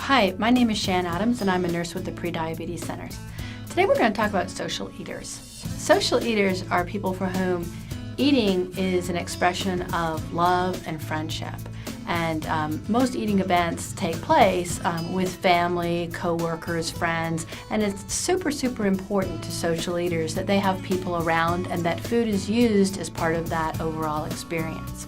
Hi, my name is Shan Adams and I'm a nurse with the PreDiabetes Centers. Today we're going to talk about social eaters. Social eaters are people for whom eating is an expression of love and friendship. And most eating events take place with family, co-workers, friends, and it's super important to social eaters that they have people around and that food is used as part of that overall experience.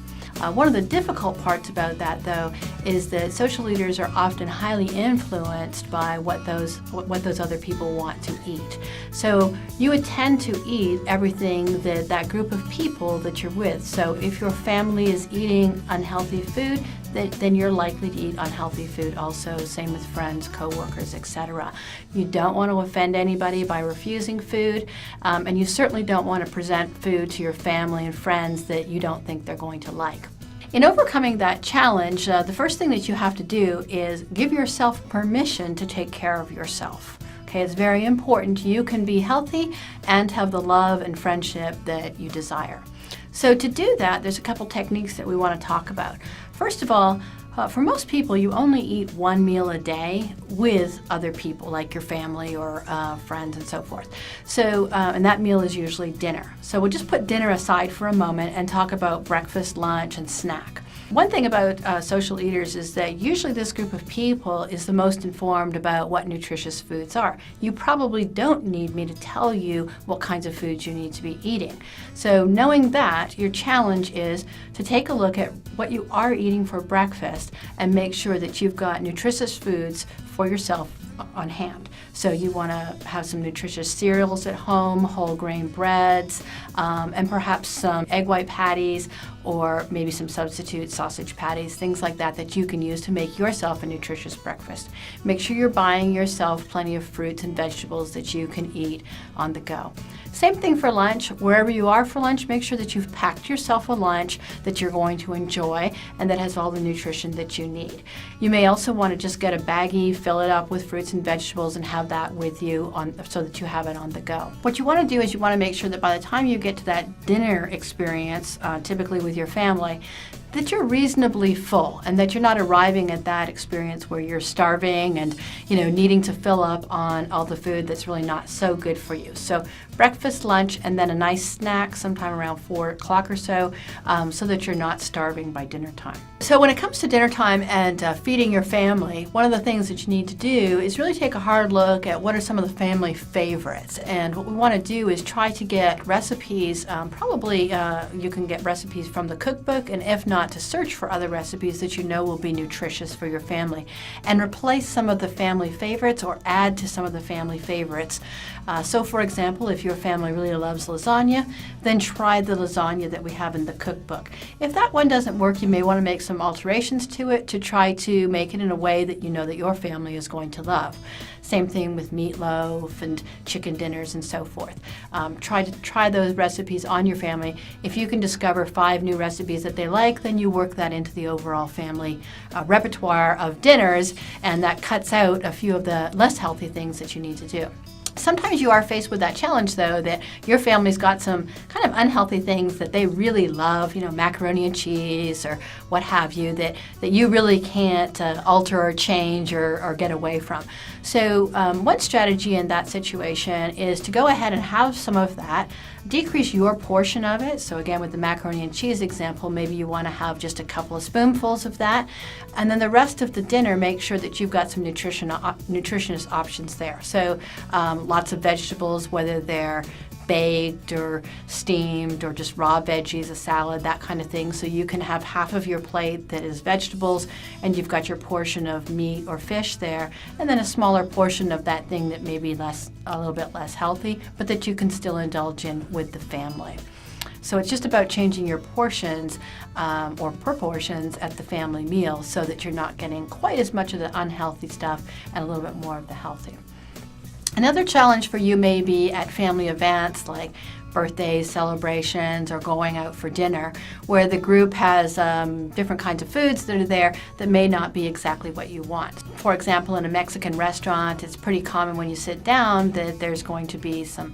One of the difficult parts about that, though, is that social eaters are often highly influenced by what those other people want to eat. So you would tend to eat everything that group of people that you're with. So if your family is eating unhealthy food, then you're likely to eat unhealthy food also, same with friends, co-workers, etc. You don't want to offend anybody by refusing food, and you certainly don't want to present food to your family and friends that you don't think they're going to like. In overcoming that challenge, the first thing that you have to do is give yourself permission to take care of yourself. Okay, it's very important you can be healthy and have the love and friendship that you desire. So to do that, there's a couple techniques that we want to talk about. First of all, for most people, you only eat one meal a day with other people, like your family or friends and so forth. So, and that meal is usually dinner. So we'll just put dinner aside for a moment and talk about breakfast, lunch, and snack. One thing about social eaters is that usually this group of people is the most informed about what nutritious foods are. You probably don't need me to tell you what kinds of foods you need to be eating. So knowing that, your challenge is to take a look at what you are eating for breakfast and make sure that you've got nutritious foods for yourself on hand. So you want to have some nutritious cereals at home, whole grain breads, and perhaps some egg white patties or maybe some substitute sausage patties, things like that that you can use to make yourself a nutritious breakfast. Make sure you're buying yourself plenty of fruits and vegetables that you can eat on the go. Same thing for lunch. Wherever you are for lunch, make sure that you've packed yourself a lunch that you're going to enjoy and that has all the nutrition that you need. You may also want to just get a baggie, fill it up with fruits and vegetables and have that with you so that you have it on the go. What you want to do is you want to make sure that by the time you get to that dinner experience, typically with your family, that you're reasonably full and that you're not arriving at that experience where you're starving and needing to fill up on all the food that's really not so good for you. So breakfast, lunch, and then a nice snack sometime around 4 o'clock or so that you're not starving by dinner time. So when it comes to dinner time and feeding your family, one of the things that you need to do is really take a hard look at what are some of the family favorites. And what we want to do is try to get recipes, you can get recipes from the cookbook, and if not, to search for other recipes that you know will be nutritious for your family and replace some of the family favorites or add to some of the family favorites. So for example, if your family really loves lasagna, then try the lasagna that we have in the cookbook. If that one doesn't work, you may want to make some alterations to it to try to make it in a way that you know that your family is going to love. Same thing with meatloaf and chicken dinners and so forth. Try those recipes on your family. If you can discover 5 new recipes that they like, then you work that into the overall family repertoire of dinners, and that cuts out a few of the less healthy things that you need to do. Sometimes you are faced with that challenge, though, that your family's got some kind of unhealthy things that they really love, macaroni and cheese or what have you, that you really can't alter or change or get away from. So one strategy in that situation is to go ahead and have some of that, decrease your portion of it. So again, with the macaroni and cheese example, maybe you want to have just a couple of spoonfuls of that. And then the rest of the dinner, make sure that you've got some nutritious options there. So lots of vegetables, whether they're baked or steamed or just raw veggies, a salad, that kind of thing. So you can have half of your plate that is vegetables and you've got your portion of meat or fish there, and then a smaller portion of that thing that may be a little bit less healthy, but that you can still indulge in with the family. So it's just about changing your portions or proportions at the family meal so that you're not getting quite as much of the unhealthy stuff and a little bit more of the healthy. Another challenge for you may be at family events like birthdays, celebrations, or going out for dinner, where the group has different kinds of foods that are there that may not be exactly what you want. For example, in a Mexican restaurant, it's pretty common when you sit down that there's going to be some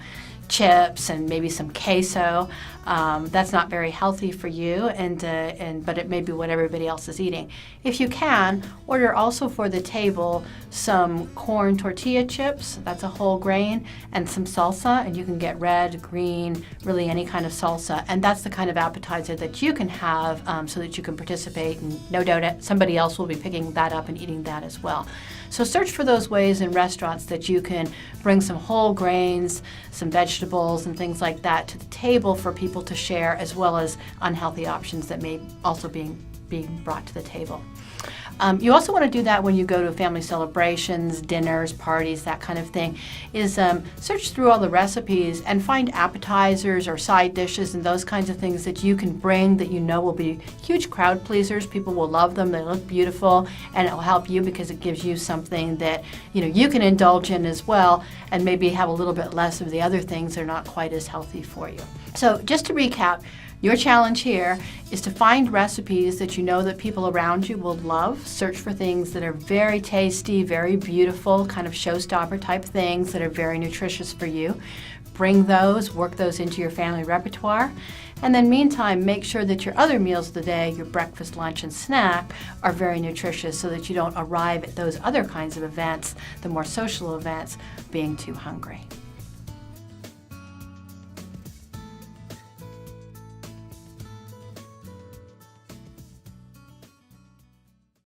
chips and maybe some queso. That's not very healthy for you, but it may be what everybody else is eating. If you can, order also for the table some corn tortilla chips, that's a whole grain, and some salsa, and you can get red, green, really any kind of salsa, and that's the kind of appetizer that you can have so that you can participate, and no doubt somebody else will be picking that up and eating that as well. So search for those ways in restaurants that you can bring some whole grains, some vegetables and things like that to the table for people to share, as well as unhealthy options that may also being brought to the table. You also want to do that when you go to family celebrations, dinners, parties, that kind of thing, is search through all the recipes and find appetizers or side dishes and those kinds of things that you can bring that you know will be huge crowd pleasers. People will love them, they look beautiful, and it will help you because it gives you something that you can indulge in as well, and maybe have a little bit less of the other things that are not quite as healthy for you. So just to recap, your challenge here is to find recipes that you know that people around you will love. Search for things that are very tasty, very beautiful, kind of showstopper type things that are very nutritious for you. Bring those, work those into your family repertoire. And then meantime, make sure that your other meals of the day, your breakfast, lunch, and snack, are very nutritious so that you don't arrive at those other kinds of events, the more social events, being too hungry.